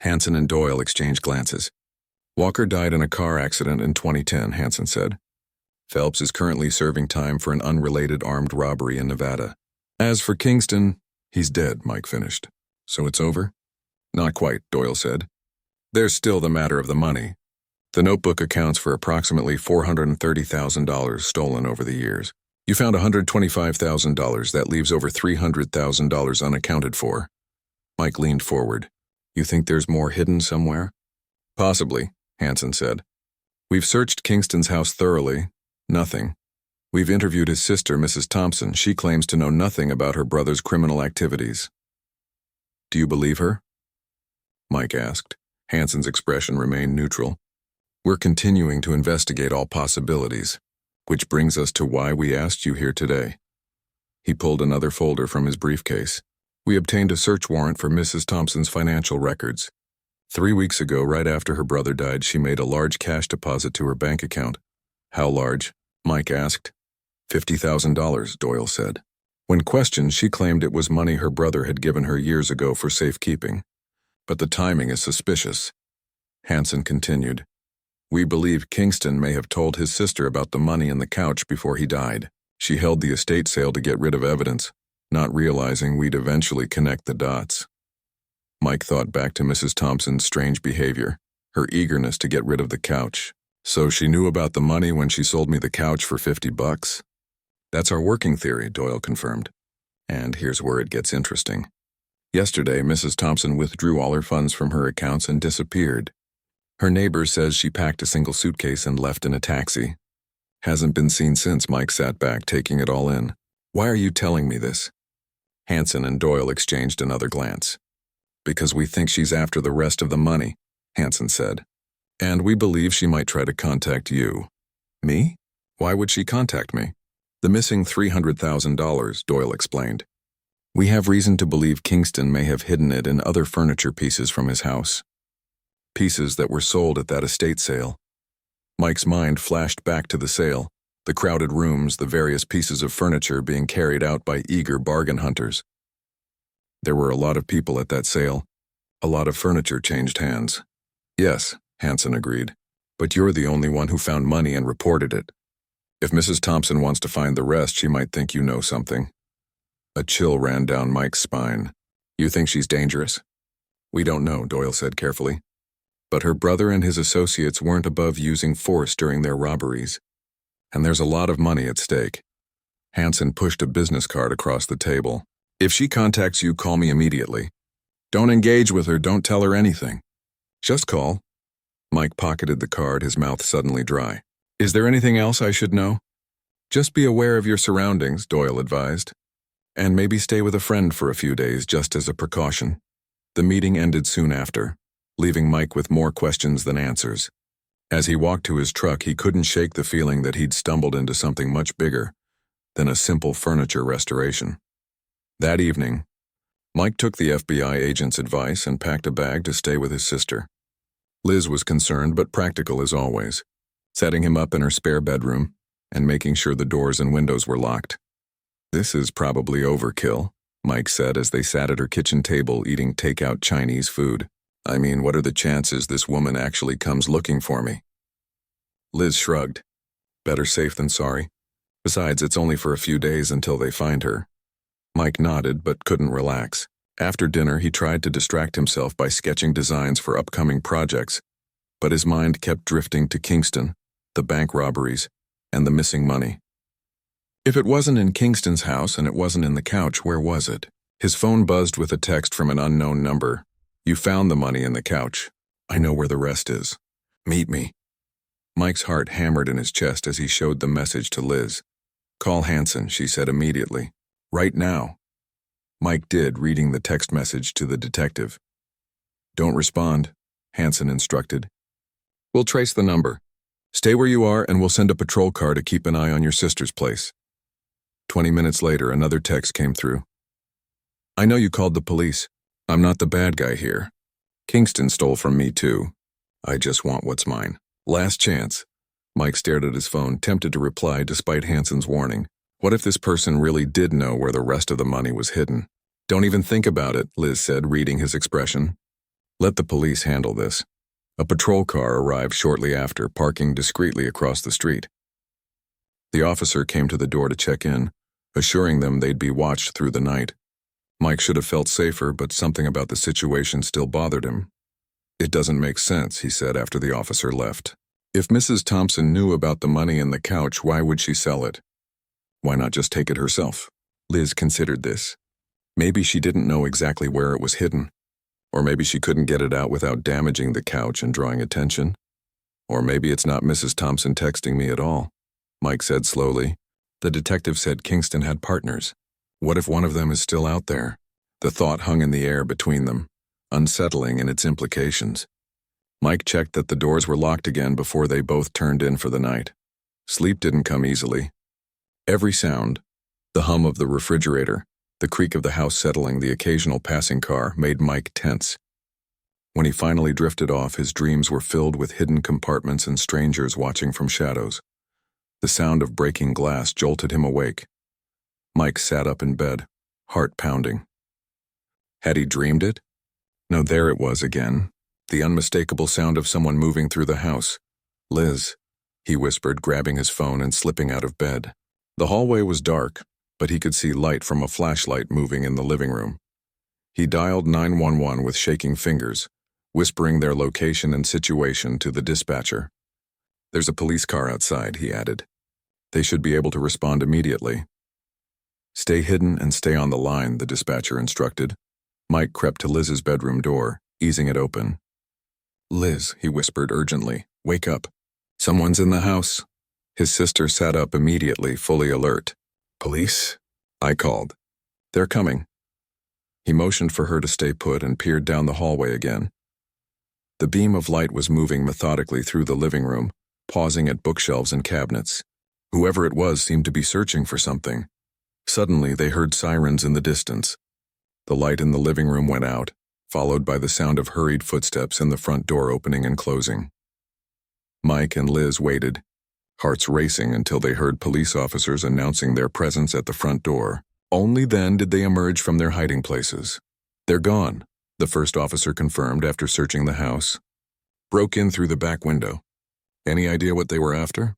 Hansen and Doyle exchanged glances. "Walker died in a car accident in 2010, Hansen said. Phelps is currently serving time for an unrelated armed robbery in Nevada. As for Kingston, he's dead," Mike finished. "So it's over?" "Not quite," Doyle said. "There's still the matter of the money. The notebook accounts for approximately $430,000 stolen over the years. You found $125,000. That leaves over $300,000 unaccounted for." Mike leaned forward. "You think there's more hidden somewhere?" "Possibly," Hansen said. "We've searched Kingston's house thoroughly. Nothing. We've interviewed his sister, Mrs. Thompson. She claims to know nothing about her brother's criminal activities." "Do you believe her?" Mike asked. Hansen's expression remained neutral. "We're continuing to investigate all possibilities, which brings us to why we asked you here today." He pulled another folder from his briefcase. "We obtained a search warrant for Mrs. Thompson's financial records. 3 weeks ago, right after her brother died, she made a large cash deposit to her bank account." "How large?" Mike asked. $50,000, Doyle said. When questioned, she claimed it was money her brother had given her years ago for safekeeping. "But the timing is suspicious." Hansen continued. "We believe Kingston may have told his sister about the money in the couch before he died. She held the estate sale to get rid of evidence, not realizing we'd eventually connect the dots." Mike thought back to Mrs. Thompson's strange behavior, her eagerness to get rid of the couch. "So she knew about the money when she sold me the couch for $50? "That's our working theory," Doyle confirmed. "And here's where it gets interesting. Yesterday, Mrs. Thompson withdrew all her funds from her accounts and disappeared. Her neighbor says she packed a single suitcase and left in a taxi. Hasn't been seen since." Mike sat back, taking it all in. "Why are you telling me this?" Hansen and Doyle exchanged another glance. "Because we think she's after the rest of the money," Hansen said. "And we believe she might try to contact you." "Me? Why would she contact me?" "The missing $300,000, Doyle explained. "We have reason to believe Kingston may have hidden it in other furniture pieces from his house. Pieces that were sold at that estate sale." Mike's mind flashed back to the sale, the crowded rooms, the various pieces of furniture being carried out by eager bargain hunters. "There were a lot of people at that sale. A lot of furniture changed hands." "Yes," Hansen agreed. "But you're the only one who found money and reported it. If Mrs. Thompson wants to find the rest, she might think you know something." A chill ran down Mike's spine. "You think she's dangerous?" "We don't know," Doyle said carefully. "But her brother and his associates weren't above using force during their robberies. And there's a lot of money at stake." Hansen pushed a business card across the table. "If she contacts you, call me immediately. Don't engage with her, don't tell her anything. Just call." Mike pocketed the card, his mouth suddenly dry. "Is there anything else I should know?" "Just be aware of your surroundings," Doyle advised. "And maybe stay with a friend for a few days, just as a precaution." The meeting ended soon after, leaving Mike with more questions than answers. As he walked to his truck, he couldn't shake the feeling that he'd stumbled into something much bigger than a simple furniture restoration. That evening, Mike took the FBI agent's advice and packed a bag to stay with his sister. Liz was concerned but practical as always, setting him up in her spare bedroom and making sure the doors and windows were locked. "This is probably overkill," Mike said as they sat at her kitchen table eating takeout Chinese food. "I mean, what are the chances this woman actually comes looking for me?" Liz shrugged. "Better safe than sorry. Besides, it's only for a few days until they find her." Mike nodded but couldn't relax. After dinner, he tried to distract himself by sketching designs for upcoming projects, but his mind kept drifting to Kingston, the bank robberies, and the missing money. If it wasn't in Kingston's house and it wasn't in the couch, where was it? His phone buzzed with a text from an unknown number. "You found the money in the couch. I know where the rest is. Meet me." Mike's heart hammered in his chest as he showed the message to Liz. "Call Hanson," she said immediately. "Right now." Mike did, reading the text message to the detective. "Don't respond," Hanson instructed. "We'll trace the number. Stay where you are and we'll send a patrol car to keep an eye on your sister's place." 20 minutes later, another text came through. "I know you called the police. I'm not the bad guy here. Kingston stole from me too. I just want what's mine. Last chance." Mike stared at his phone, tempted to reply despite Hanson's warning. What if this person really did know where the rest of the money was hidden? "Don't even think about it," Liz said, reading his expression. "Let the police handle this." A patrol car arrived shortly after, parking discreetly across the street. The officer came to the door to check in, assuring them they'd be watched through the night. Mike should have felt safer, but something about the situation still bothered him. "It doesn't make sense," he said after the officer left. "If Mrs. Thompson knew about the money in the couch, why would she sell it? Why not just take it herself?" Liz considered this. Maybe she didn't know exactly where it was hidden. Or maybe she couldn't get it out without damaging the couch and drawing attention. Or maybe it's not Mrs. Thompson texting me at all, Mike said slowly. The detective said Kingston had partners. What if one of them is still out there? The thought hung in the air between them, unsettling in its implications. Mike checked that the doors were locked again before they both turned in for the night. Sleep didn't come easily. Every sound, the hum of the refrigerator, the creak of the house settling, the occasional passing car, made Mike tense. When he finally drifted off, his dreams were filled with hidden compartments and strangers watching from shadows. The sound of breaking glass jolted him awake. Mike sat up in bed, heart pounding. Had he dreamed it? No, there it was again, the unmistakable sound of someone moving through the house. "Liz," he whispered, grabbing his phone and slipping out of bed. The hallway was dark, but he could see light from a flashlight moving in the living room. He dialed 911 with shaking fingers, whispering their location and situation to the dispatcher. "There's a police car outside," he added. "They should be able to respond immediately." "Stay hidden and stay on the line," the dispatcher instructed. Mike crept to Liz's bedroom door, easing it open. "Liz," he whispered urgently, "wake up. Someone's in the house." His sister sat up immediately, fully alert. "Police?" I called. "They're coming." He motioned for her to stay put and peered down the hallway again. The beam of light was moving methodically through the living room, pausing at bookshelves and cabinets. Whoever it was seemed to be searching for something. Suddenly, they heard sirens in the distance. The light in the living room went out, followed by the sound of hurried footsteps and the front door opening and closing. Mike and Liz waited, hearts racing until they heard police officers announcing their presence at the front door. Only then did they emerge from their hiding places. "They're gone," the first officer confirmed after searching the house. "Broke in through the back window. Any idea what they were after?"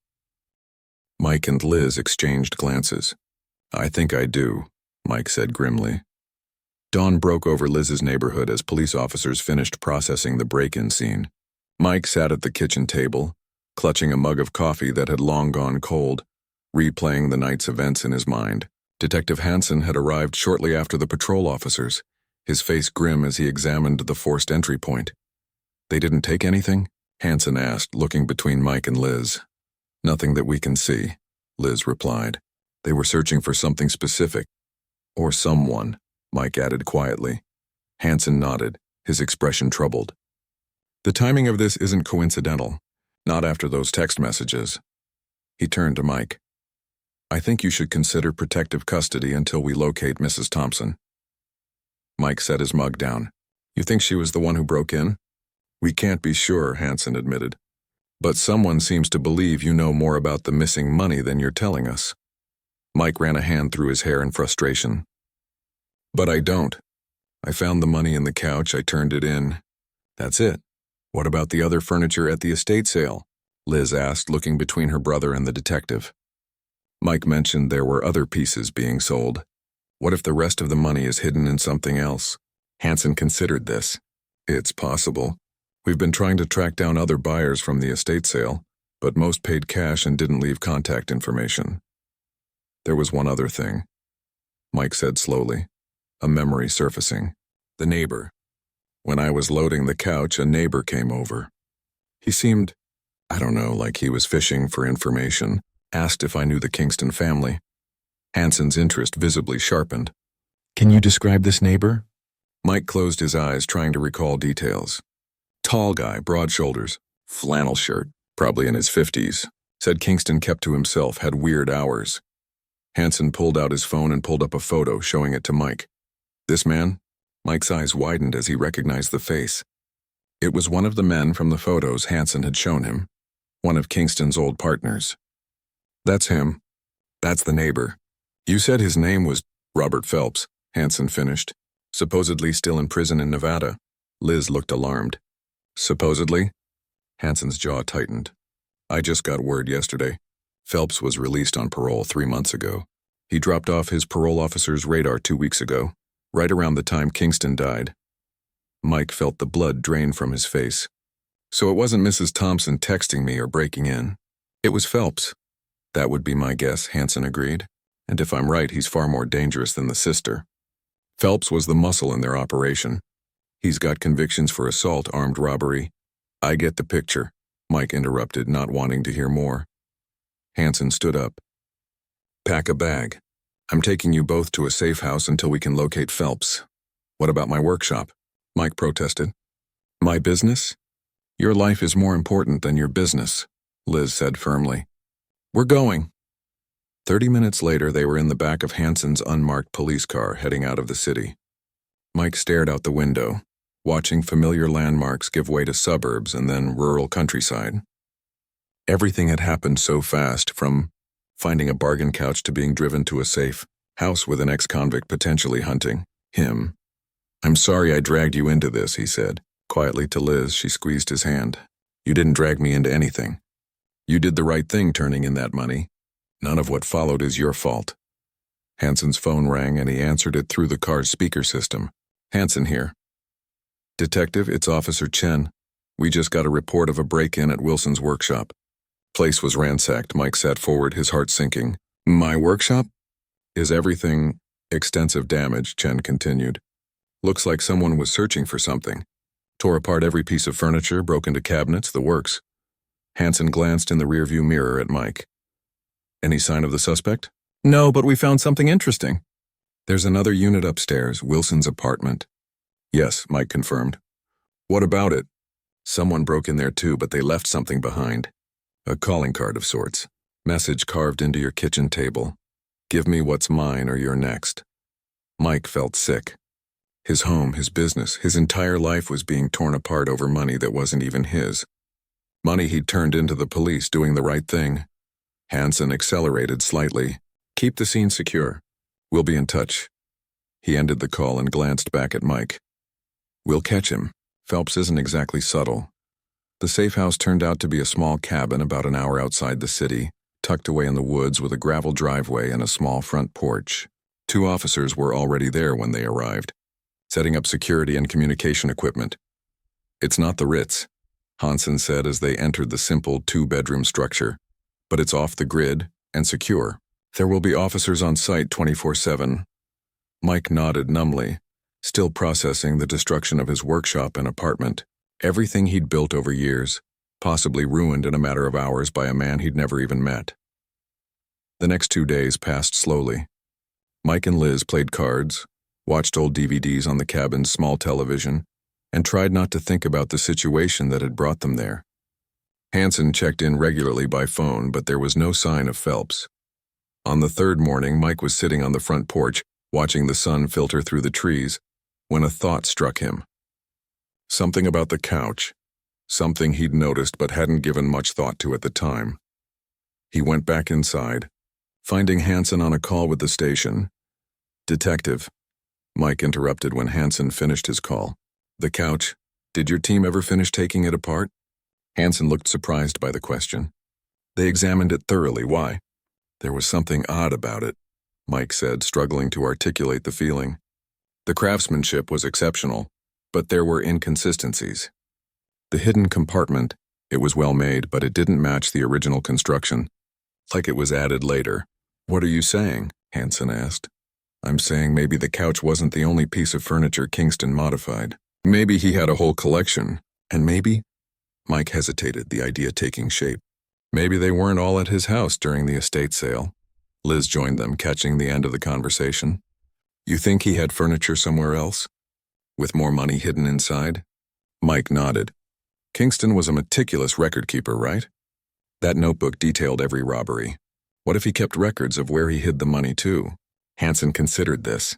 Mike and Liz exchanged glances. "I think I do," Mike said grimly. Dawn broke over Liz's neighborhood as police officers finished processing the break-in scene. Mike sat at the kitchen table, clutching a mug of coffee that had long gone cold, replaying the night's events in his mind. Detective Hanson had arrived shortly after the patrol officers, his face grim as he examined the forced entry point. "They didn't take anything?" Hanson asked, looking between Mike and Liz. "Nothing that we can see," Liz replied. "They were searching for something specific. Or someone," Mike added quietly. Hanson nodded. his expression troubled. The timing of this isn't coincidental, not after those text messages. He turned to Mike. I think you should consider protective custody until we locate Mrs. Thompson. Mike set his mug down. You think she was the one who broke in? We can't be sure, Hansen admitted. But someone seems to believe you know more about the missing money than you're telling us. Mike ran a hand through his hair in frustration. But I don't. I found the money in the couch, I turned it in. That's it. What about the other furniture at the estate sale? Liz asked, looking between her brother and the detective. Mike mentioned there were other pieces being sold. What if the rest of the money is hidden in something else? Hansen considered this. It's possible. We've been trying to track down other buyers from the estate sale, but most paid cash and didn't leave contact information. There was one other thing, Mike said slowly, a memory surfacing. The neighbor. When I was loading the couch, a neighbor came over. He seemed, I don't know, like he was fishing for information, asked if I knew the Kingston family. Hansen's interest visibly sharpened. Can you describe this neighbor? Mike closed his eyes, trying to recall details. Tall guy, broad shoulders, flannel shirt, probably in his 50s. Said Kingston kept to himself, had weird hours. Hansen pulled out his phone and pulled up a photo, showing it to Mike. This man? Mike's eyes widened as he recognized the face. It was one of the men from the photos Hansen had shown him, one of Kingston's old partners. That's him. That's the neighbor. You said his name was Robert Phelps, Hansen finished. Supposedly still in prison in Nevada. Liz looked alarmed. Supposedly? Hansen's jaw tightened. I just got word yesterday. Phelps was released on parole 3 months ago. He dropped off his parole officer's radar 2 weeks ago, right around the time Kingston died. Mike felt the blood drain from his face. So it wasn't Mrs. Thompson texting me or breaking in. It was Phelps. That would be my guess, Hansen agreed. And if I'm right, he's far more dangerous than the sister. Phelps was the muscle in their operation. He's got convictions for assault, armed robbery. I get the picture, Mike interrupted, not wanting to hear more. Hansen stood up. Pack a bag. I'm taking you both to a safe house until we can locate Phelps. What about my workshop? Mike protested. My business? Your life is more important than your business, Liz said firmly. We're going. 30 minutes later, they were in the back of Hansen's unmarked police car heading out of the city. Mike stared out the window, watching familiar landmarks give way to suburbs and then rural countryside. Everything had happened so fast, from finding a bargain couch to being driven to a safe house with an ex-convict potentially hunting him. I'm sorry I dragged you into this, he said. Quietly to Liz, she squeezed his hand. You didn't drag me into anything. You did the right thing turning in that money. None of what followed is your fault. Hansen's phone rang and he answered it through the car's speaker system. Hansen here. Detective, it's Officer Chen. We just got a report of a break-in at Wilson's workshop. Place was ransacked. Mike sat forward, his heart sinking. My workshop? Is everything extensive damage, Chen continued. Looks like someone was searching for something. Tore apart every piece of furniture, broke into cabinets, the works. Hansen glanced in the rearview mirror at Mike. Any sign of the suspect? No, but we found something interesting. There's another unit upstairs, Wilson's apartment. Yes, Mike confirmed. What about it? Someone broke in there too, but they left something behind. A calling card of sorts. Message carved into your kitchen table. Give me what's mine or you're next. Mike felt sick. His home, his business, his entire life was being torn apart over money that wasn't even his. Money he'd turned into the police doing the right thing. Hansen accelerated slightly. Keep the scene secure. We'll be in touch. He ended the call and glanced back at Mike. We'll catch him. Phelps isn't exactly subtle. The safe house turned out to be a small cabin about an hour outside the city, tucked away in the woods with a gravel driveway and a small front porch. 2 officers were already there when they arrived, setting up security and communication equipment. It's not the Ritz, Hansen said as they entered the simple 2-bedroom structure, but it's off the grid and secure. There will be officers on site 24/7. Mike nodded numbly, still processing the destruction of his workshop and apartment. Everything he'd built over years, possibly ruined in a matter of hours by a man he'd never even met. The next 2 days passed slowly. Mike and Liz played cards, watched old DVDs on the cabin's small television, and tried not to think about the situation that had brought them there. Hansen checked in regularly by phone, but there was no sign of Phelps. On the third morning, Mike was sitting on the front porch, watching the sun filter through the trees, when a thought struck him. Something about the couch, something he'd noticed but hadn't given much thought to at the time. He went back inside, finding Hansen on a call with the station. "Detective," Mike interrupted when Hansen finished his call. "The couch, did your team ever finish taking it apart?" Hansen looked surprised by the question. "They examined it thoroughly. Why?" "There was something odd about it," Mike said, struggling to articulate the feeling. "The craftsmanship was exceptional, but there were inconsistencies. The hidden compartment, it was well made, but it didn't match the original construction, like it was added later." "What are you saying?" Hansen asked. "I'm saying maybe the couch wasn't the only piece of furniture Kingston modified. Maybe he had a whole collection, and maybe—" Mike hesitated, the idea taking shape. "Maybe they weren't all at his house during the estate sale." Liz joined them, catching the end of the conversation. "You think he had furniture somewhere else, with more money hidden inside?" Mike nodded. "Kingston was a meticulous record keeper, right? That notebook detailed every robbery. What if he kept records of where he hid the money too?" Hansen considered this.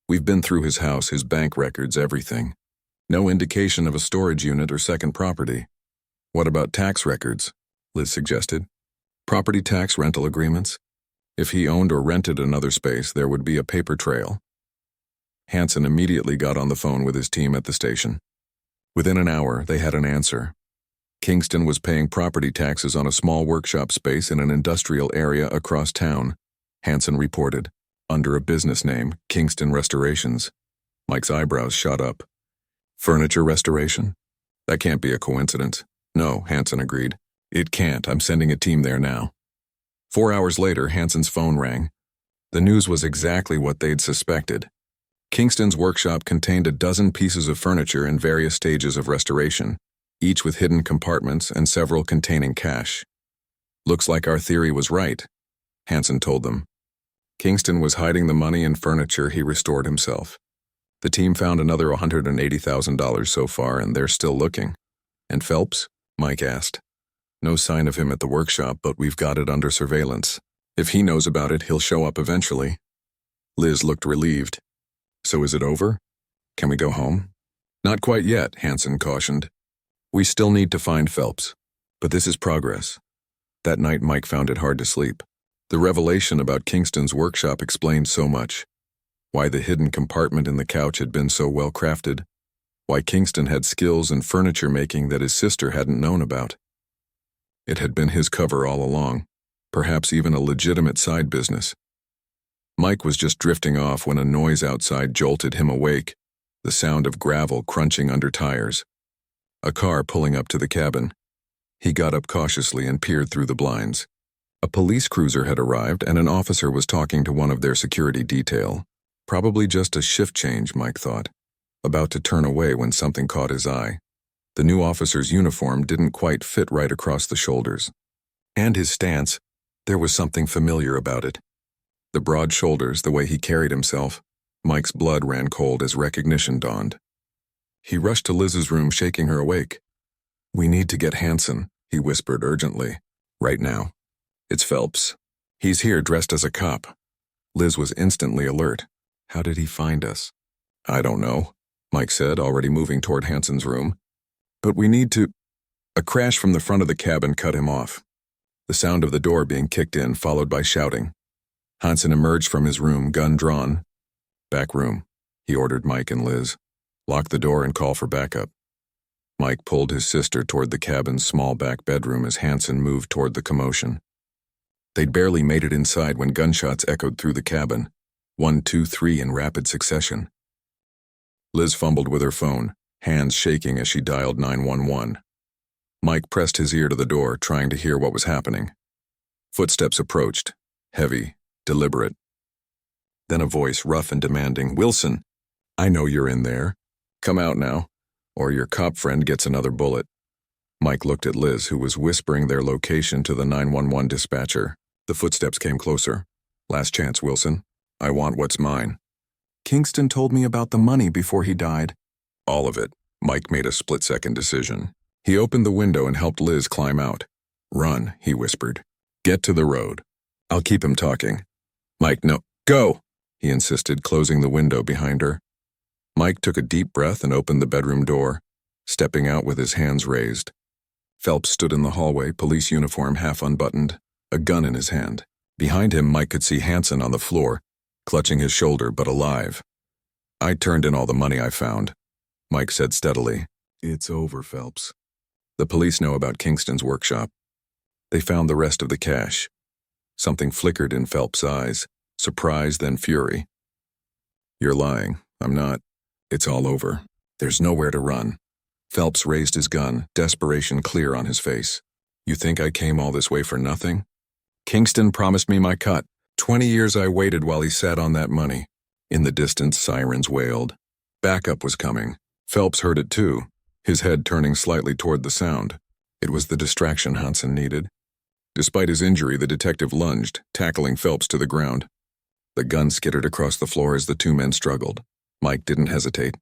"We've been through his house, his bank records, everything. No indication of a storage unit or second property." "What about tax records?" Liz suggested. "Property tax rental agreements? If he owned or rented another space, there would be a paper trail." Hansen immediately got on the phone with his team at the station. Within an hour, they had an answer. Kingston was paying property taxes on a small workshop space in an industrial area across town, Hansen reported, under a business name, Kingston Restorations. Mike's eyebrows shot up. "Furniture restoration? That can't be a coincidence." "No," Hansen agreed. "It can't. I'm sending a team there now." 4 hours later, Hansen's phone rang. The news was exactly what they'd suspected. Kingston's workshop contained a dozen pieces of furniture in various stages of restoration, each with hidden compartments and several containing cash. "Looks like our theory was right," Hansen told them. Kingston was hiding the money and furniture he restored himself. The team found another $180,000 so far, and they're still looking. "And Phelps?" Mike asked. "No sign of him at the workshop, but we've got it under surveillance. If he knows about it, he'll show up eventually." Liz looked relieved. "So is it over? Can we go home?" "Not quite yet," Hansen cautioned. "We still need to find Phelps, but this is progress." That night, Mike found it hard to sleep. The revelation about Kingston's workshop explained so much. Why the hidden compartment in the couch had been so well crafted. Why Kingston had skills in furniture making that his sister hadn't known about. It had been his cover all along, perhaps even a legitimate side business. Mike was just drifting off when a noise outside jolted him awake, the sound of gravel crunching under tires. A car pulling up to the cabin. He got up cautiously and peered through the blinds. A police cruiser had arrived, and an officer was talking to one of their security detail. Probably just a shift change, Mike thought, about to turn away when something caught his eye. The new officer's uniform didn't quite fit right across the shoulders. And his stance, there was something familiar about it. The broad shoulders, the way he carried himself. Mike's blood ran cold as recognition dawned. He rushed to Liz's room, shaking her awake. "We need to get Hansen," he whispered urgently. "Right now. It's Phelps. He's here dressed as a cop." Liz was instantly alert. "How did he find us?" "I don't know," Mike said, already moving toward Hansen's room. "But we need to—" A crash from the front of the cabin cut him off. The sound of the door being kicked in, followed by shouting. Hansen emerged from his room, gun drawn. "Back room," he ordered Mike and Liz. "Lock the door and call for backup." Mike pulled his sister toward the cabin's small back bedroom as Hansen moved toward the commotion. They'd barely made it inside when gunshots echoed through the cabin. 1, 2, 3 in rapid succession. Liz fumbled with her phone, hands shaking as she dialed 911. Mike pressed his ear to the door, trying to hear what was happening. Footsteps approached, heavy, deliberate. Then a voice, rough and demanding. "Wilson, I know you're in there. Come out now, or your cop friend gets another bullet." Mike looked at Liz, who was whispering their location to the 911 dispatcher. The footsteps came closer. "Last chance, Wilson. I want what's mine." "Kingston told me about the money before he died." "All of it. Mike made a split-second decision. He opened the window and helped Liz climb out. "Run," he whispered. "Get to the road. I'll keep him talking." "Mike, no. Go!" he insisted, closing the window behind her. Mike took a deep breath and opened the bedroom door, stepping out with his hands raised. Phelps stood in the hallway, police uniform half unbuttoned, a gun in his hand. Behind him, Mike could see Hansen on the floor, clutching his shoulder but alive. "I turned in all the money I found," Mike said steadily. "It's over, Phelps. The police know about Kingston's workshop. They found the rest of the cash." Something flickered in Phelps' eyes, surprise then fury. "You're lying. I'm not. It's all over. There's nowhere to run." Phelps raised his gun, desperation clear on his face. "You think I came all this way for nothing? Kingston promised me my cut. 20 years I waited while he sat on that money." In the distance, sirens wailed. Backup was coming. Phelps heard it too, his head turning slightly toward the sound. It was the distraction Hansen needed. Despite his injury, the detective lunged, tackling Phelps to the ground. The gun skittered across the floor as the two men struggled. Mike didn't hesitate.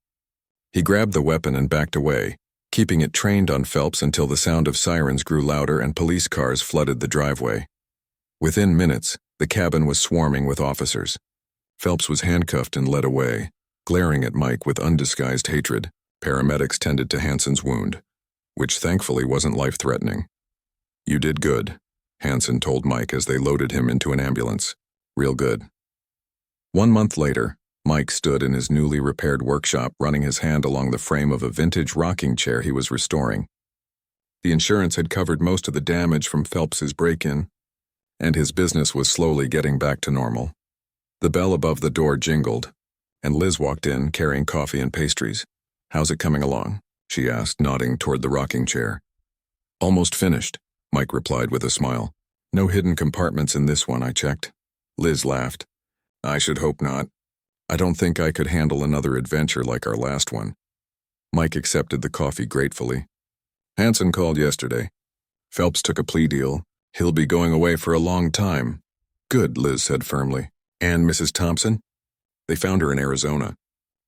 He grabbed the weapon and backed away, keeping it trained on Phelps until the sound of sirens grew louder and police cars flooded the driveway. Within minutes, the cabin was swarming with officers. Phelps was handcuffed and led away, glaring at Mike with undisguised hatred. Paramedics tended to Hansen's wound, which thankfully wasn't life-threatening. "You did good," Hansen told Mike as they loaded him into an ambulance. "Real good." 1 month later, Mike stood in his newly repaired workshop, running his hand along the frame of a vintage rocking chair he was restoring. The insurance had covered most of the damage from Phelps's break-in, and his business was slowly getting back to normal. The bell above the door jingled, and Liz walked in, carrying coffee and pastries. "How's it coming along?" she asked, nodding toward the rocking chair. "Almost finished," Mike replied with a smile. "No hidden compartments in this one, I checked." Liz laughed. "I should hope not. I don't think I could handle another adventure like our last one." Mike accepted the coffee gratefully. "Hansen called yesterday. Phelps took a plea deal. He'll be going away for a long time." "Good," Liz said firmly. "And Mrs. Thompson?" "They found her in Arizona.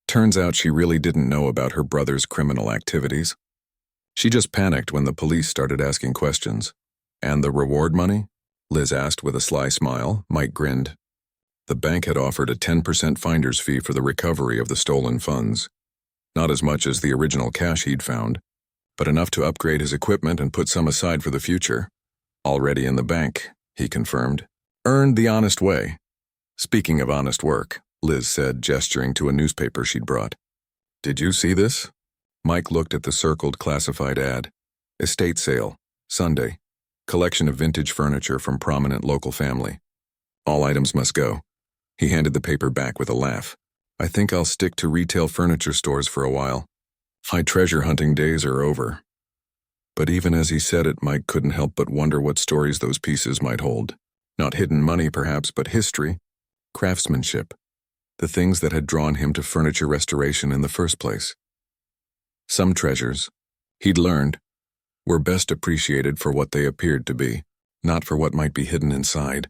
Turns out she really didn't know about her brother's criminal activities. She just panicked when the police started asking questions." "And the reward money?" Liz asked with a sly smile. Mike grinned. The bank had offered a 10% finder's fee for the recovery of the stolen funds. Not as much as the original cash he'd found, but enough to upgrade his equipment and put some aside for the future. "Already in the bank," he confirmed. "Earned the honest way." "Speaking of honest work," Liz said, gesturing to a newspaper she'd brought. "Did you see this?" Mike looked at the circled classified ad. "Estate sale, Sunday. Collection of vintage furniture from prominent local family. All items must go." He handed the paper back with a laugh. "I think I'll stick to retail furniture stores for a while. My treasure hunting days are over." But even as he said it, Mike couldn't help but wonder what stories those pieces might hold. Not hidden money, perhaps, but history, craftsmanship, the things that had drawn him to furniture restoration in the first place. Some treasures, he'd learned, were best appreciated for what they appeared to be, not for what might be hidden inside.